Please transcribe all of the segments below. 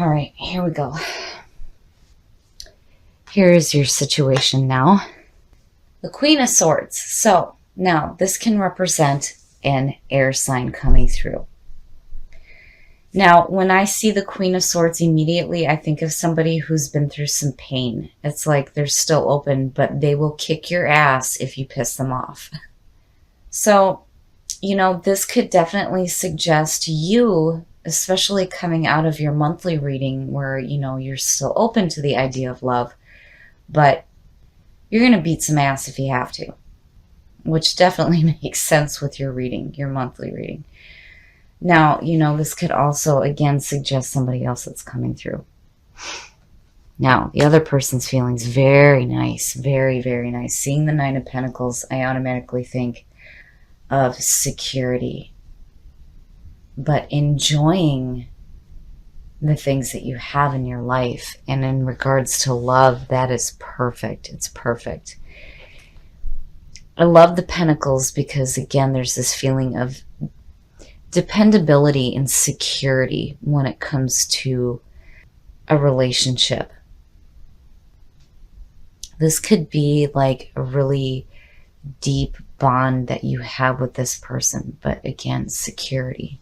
All right, here we go. Here's your situation now. The Queen of Swords. So now this can represent an air sign coming through. Now, when I see the Queen of Swords, immediately I think of somebody who's been through some pain. It's like they're still open, but they will kick your ass if you piss them off. So, this could definitely suggest you, especially coming out of your monthly reading where, you're still open to the idea of love, but you're going to beat some ass if you have to, which definitely makes sense with your reading, your monthly reading. Now, this could also, again, suggest somebody else that's coming through. Now, the other person's feelings, very nice, very, very nice. Seeing the Nine of Pentacles, I automatically think of security, but enjoying the things that you have in your life. And in regards to love, that is perfect. It's perfect. I love the Pentacles because, again, there's this feeling of dependability and security when it comes to a relationship. This could be like a really deep bond that you have with this person, but again, security.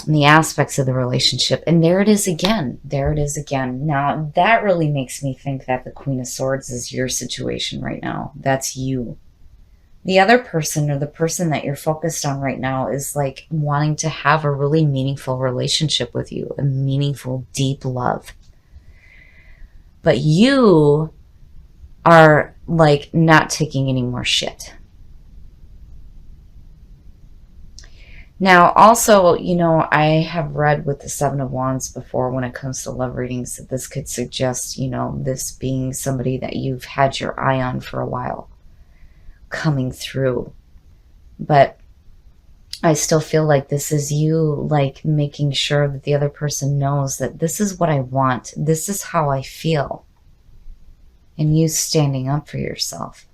And the aspects of the relationship. And there it is again. There it is again. Now, that really makes me think that the Queen of Swords is your situation right now. That's you. The other person, or the person that you're focused on right now, is like wanting to have a really meaningful relationship with you, a meaningful, deep love. But you are like not taking any more shit. Now, also, I have read with the Seven of Wands before when it comes to love readings that this could suggest, this being somebody that you've had your eye on for a while coming through. But I still feel like this is you, like making sure that the other person knows that this is what I want. This is how I feel. And you standing up for yourself.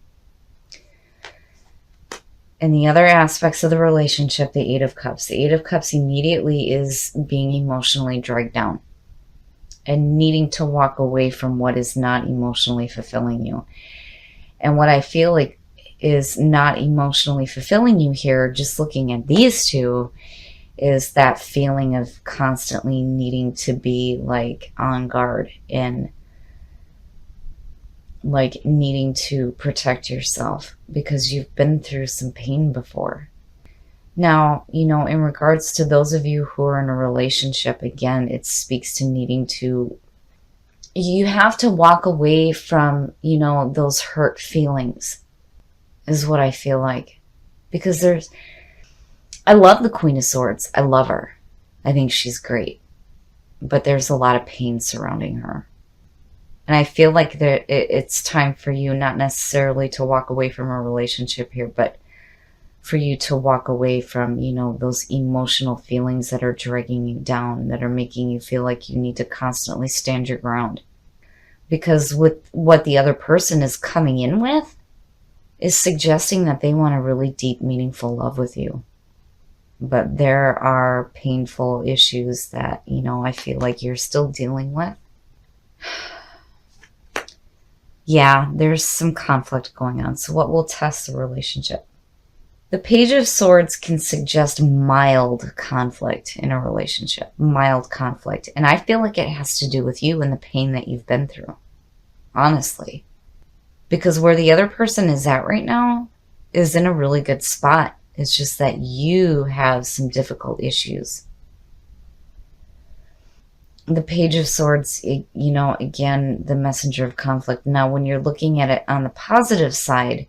And the other aspects of the relationship, the Eight of Cups. The Eight of Cups immediately is being emotionally dragged down and needing to walk away from what is not emotionally fulfilling you. And what I feel like is not emotionally fulfilling you here, just looking at these two, is that feeling of constantly needing to be like on guard and like needing to protect yourself because you've been through some pain before. Now, in regards to those of you who are in a relationship, again, it speaks to needing to, you have to walk away from, those hurt feelings, is what I feel like. Because I love the Queen of Swords. I love her. I think she's great. But there's a lot of pain surrounding her. And I feel like it's time for you not necessarily to walk away from a relationship here, but for you to walk away from, those emotional feelings that are dragging you down, that are making you feel like you need to constantly stand your ground. Because with what the other person is coming in with, is suggesting that they want a really deep, meaningful love with you. But there are painful issues that, I feel like you're still dealing with. Yeah, there's some conflict going on. So what will test the relationship? The Page of Swords can suggest mild conflict in a relationship. Mild conflict. And I feel like it has to do with you and the pain that you've been through. Honestly. Because where the other person is at right now is in a really good spot. It's just that you have some difficult issues. The Page of Swords, again, the messenger of conflict. Now, when you're looking at it on the positive side,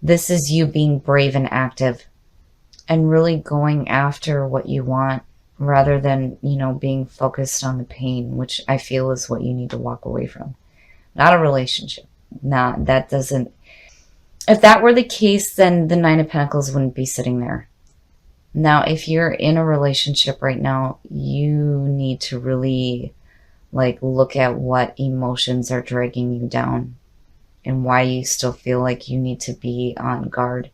this is you being brave and active and really going after what you want rather than, being focused on the pain, which I feel is what you need to walk away from. Not a relationship. That doesn't, if that were the case, then the Nine of Pentacles wouldn't be sitting there. Now, if you're in a relationship right now, you need to really look at what emotions are dragging you down and why you still feel like you need to be on guard.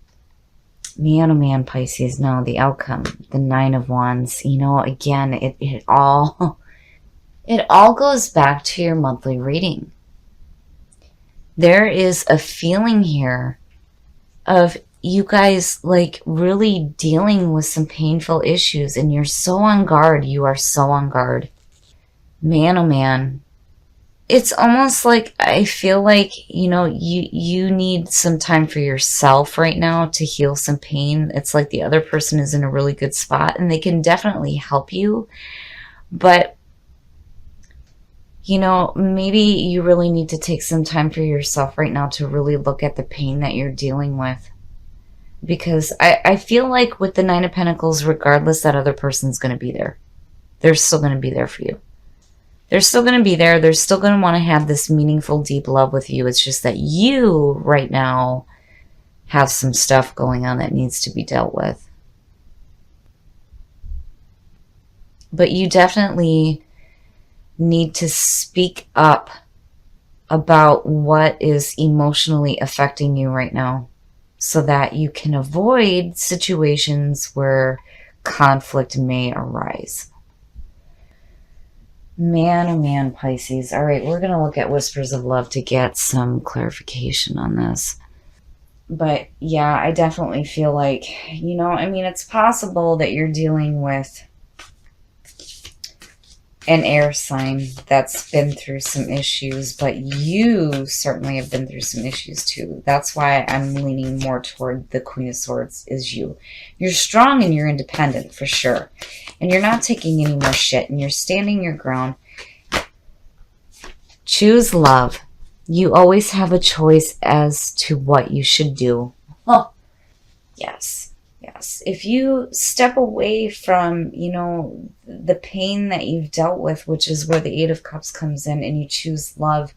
Man, oh man, Pisces, no, the outcome, the Nine of Wands, again, it all It all goes back to your monthly reading. There is a feeling here of you guys like really dealing with some painful issues, and you're so on guard. You are so on guard. Man, oh man. It's almost like I feel like, you need some time for yourself right now to heal some pain. It's like the other person is in a really good spot and they can definitely help you. But, maybe you really need to take some time for yourself right now to really look at the pain that you're dealing with. Because I feel like with the Nine of Pentacles, regardless, that other person's going to be there. They're still going to be there for you. They're still going to be there. They're still going to want to have this meaningful, deep love with you. It's just that you, right now, have some stuff going on that needs to be dealt with. But you definitely need to speak up about what is emotionally affecting you right now so that you can avoid situations where conflict may arise. Man, oh man, Pisces. All right, we're going to look at Whispers of Love to get some clarification on this. But yeah, I definitely feel like, it's possible that you're dealing with an air sign that's been through some issues, but you certainly have been through some issues too. That's why I'm leaning more toward the Queen of Swords is you. You're strong and you're independent for sure. And you're not taking any more shit and you're standing your ground. Choose love. You always have a choice as to what you should do. Oh, yes. Yes. If you step away from, the pain that you've dealt with, which is where the Eight of Cups comes in, and you choose love,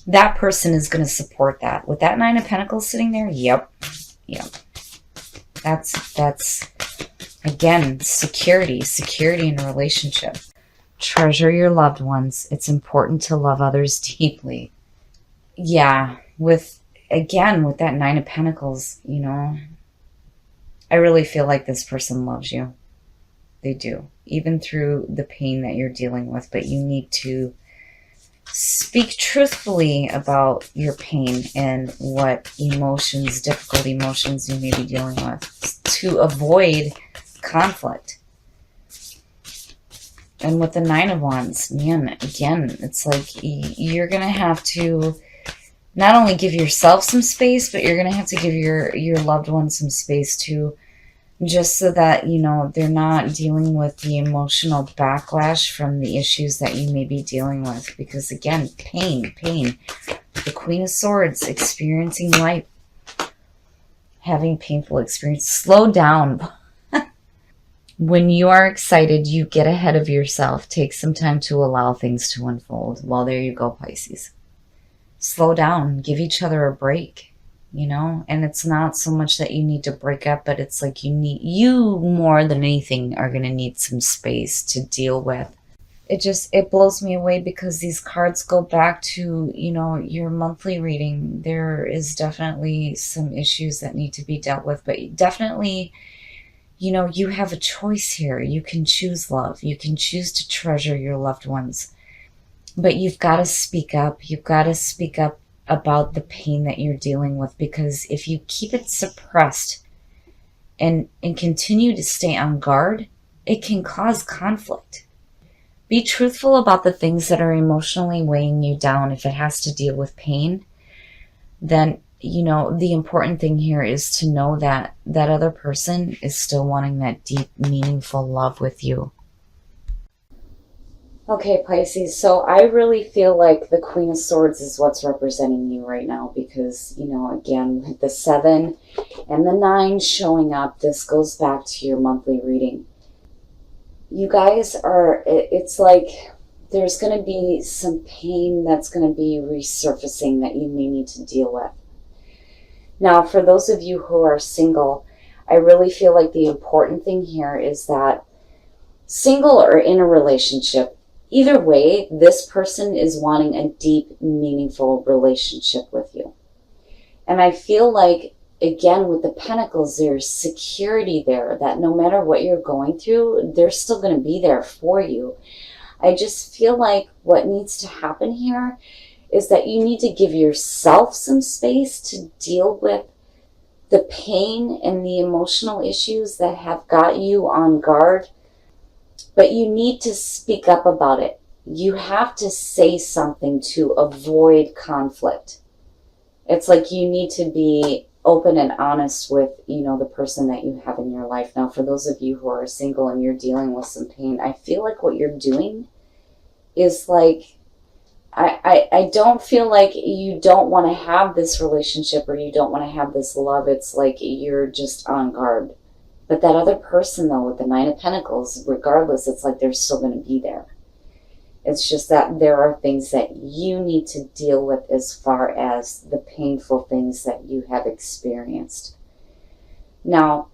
that person is going to support that. With that Nine of Pentacles sitting there, yep. That's again, security in a relationship. Treasure your loved ones. It's important to love others deeply. Yeah, with that Nine of Pentacles, I really feel like this person loves you. They do, even through the pain that you're dealing with. But you need to speak truthfully about your pain and what difficult emotions you may be dealing with to avoid conflict. And with the Nine of Wands, man, again, it's like you're going to have to not only give yourself some space, but you're going to have to give your loved ones some space too, just so that, they're not dealing with the emotional backlash from the issues that you may be dealing with. Because again, pain. The Queen of Swords, experiencing life, having painful experience. Slow down. When you are excited, you get ahead of yourself. Take some time to allow things to unfold. Well, there you go, Pisces. Slow down. Give each other a break, And it's not so much that you need to break up, but it's like you more than anything are going to need some space to deal with. It blows me away because these cards go back to, your monthly reading. There is definitely some issues that need to be dealt with, but definitely, you have a choice here. You can choose love. You can choose to treasure your loved ones. But you've got to speak up. You've got to speak up about the pain that you're dealing with. Because if you keep it suppressed and continue to stay on guard, it can cause conflict. Be truthful about the things that are emotionally weighing you down. If it has to deal with pain, then the important thing here is to know that that other person is still wanting that deep, meaningful love with you. Okay, Pisces, so I really feel like the Queen of Swords is what's representing you right now because, again, with the 7 and the 9 showing up, this goes back to your monthly reading. You guys it's like there's going to be some pain that's going to be resurfacing that you may need to deal with. Now, for those of you who are single, I really feel like the important thing here is that single or in a relationship, either way, this person is wanting a deep, meaningful relationship with you. And I feel like, again, with the Pentacles, there's security there that no matter what you're going through, they're still going to be there for you. I just feel like what needs to happen here is that you need to give yourself some space to deal with the pain and the emotional issues that have got you on guard, but you need to speak up about it. You have to say something to avoid conflict. It's like you need to be open and honest with, the person that you have in your life. Now, for those of you who are single and you're dealing with some pain, I feel like what you're doing is like, I don't feel like you don't want to have this relationship or you don't want to have this love. It's like you're just on guard. But that other person, though, with the Nine of Pentacles, regardless, it's like they're still going to be there. It's just that there are things that you need to deal with as far as the painful things that you have experienced. Now,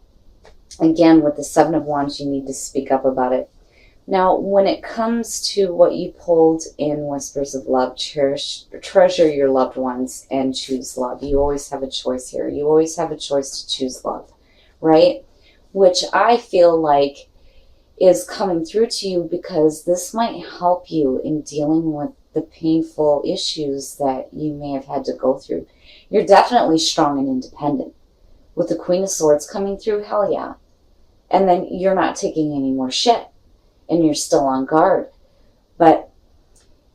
again, with the Seven of Wands, you need to speak up about it. Now, when it comes to what you pulled in Whispers of Love, treasure your loved ones and choose love. You always have a choice here. You always have a choice to choose love, right? Which I feel like is coming through to you because this might help you in dealing with the painful issues that you may have had to go through. You're definitely strong and independent. With the Queen of Swords coming through, hell yeah. And then you're not taking any more shit. And you're still on guard. But,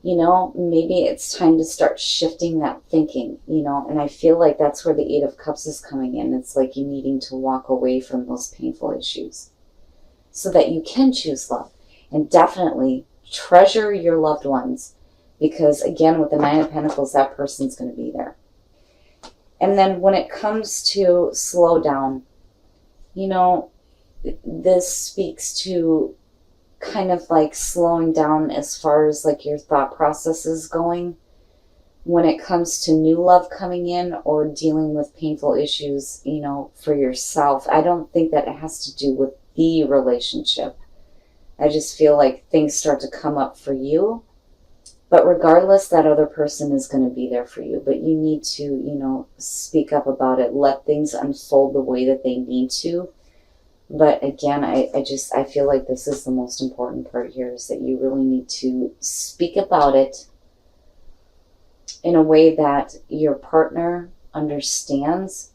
maybe it's time to start shifting that thinking, and I feel like that's where the Eight of Cups is coming in. It's like you needing to walk away from those painful issues so that you can choose love. And definitely treasure your loved ones because, again, with the Nine of Pentacles, that person's going to be there. And then when it comes to slow down, this speaks to kind of like slowing down as far as like your thought process is going when it comes to new love coming in or dealing with painful issues, for yourself. I don't think that it has to do with the relationship. I just feel like things start to come up for you, but regardless, that other person is going to be there for you, but you need to, speak up about it, let things unfold the way that they need to. But again, I feel like this is the most important part here is that you really need to speak about it in a way that your partner understands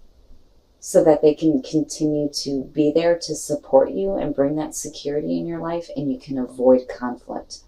so that they can continue to be there to support you and bring that security in your life and you can avoid conflict.